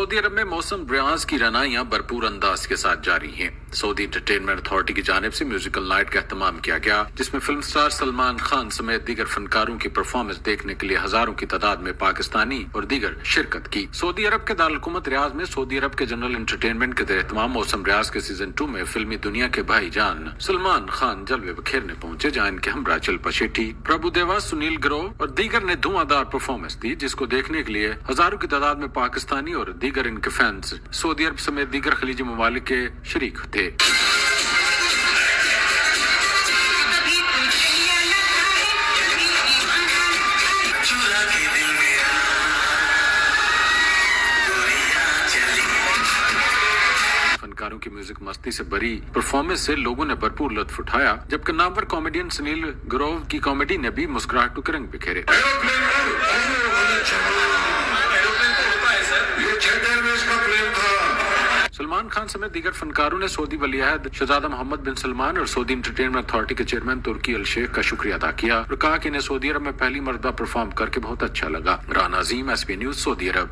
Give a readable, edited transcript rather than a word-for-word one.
Saudi अरब में मौसम रियाज की रनाइयां भरपूर अंदाज के साथ जारी हैं। सऊदी एंटरटेनमेंट अथॉरिटी की जानिब से म्यूजिकल नाइट का एहतमाम किया गया, जिसमें फिल्म स्टार सलमान खान समेत दीगर फनकारों की परफॉर्मेंस देखने के लिए हजारों की तादाद में पाकिस्तानी और दीगर शिरकत की। सऊदी अरब के दारुल-हुकूमत रियाज में सऊदी अरब के जनरल एंटरटेनमेंट के एहतमाम मौसम रियाज के सीजन 2 में फिल्मी दुनिया के भाईजान सलमान खान जलवे बखेरने पहुंचे, जहां इनके हमरा शिल्पा शेट्टी, प्रभुदेवा, सुनील ग्रोवर और दीगर ने धुआंधार परफॉर्मेंस दी, जिसको देखने के लिए हजारों की तादाद में पाकिस्तानी और दीगर इनके फैंस सऊदी अरब समेत दीगर खलीजी ममालिक के शरीक थे। फनकारों की म्यूजिक मस्ती से भरी परफॉर्मेंस से लोगों ने भरपूर लुत्फ उठाया, जबकि नामवर कॉमेडियन सुनील ग्रोवर की कॉमेडी ने भी मुस्कुराहटों के रंग बिखेरे। सलमान खान समेत दीगर फनकारों ने सऊदी वलीअहद शहजादा मोहम्मद बिन सलमान और सऊदी एंटरटेनमेंट अथॉरिटी के चेयरमैन तुर्की अल शेख का शुक्रिया अदा किया और कहा कि इन्हें सऊदी अरब में पहली मर्तबा परफॉर्म करके बहुत अच्छा लगा। राना अजीम, एसबी न्यूज, सऊदी अरब।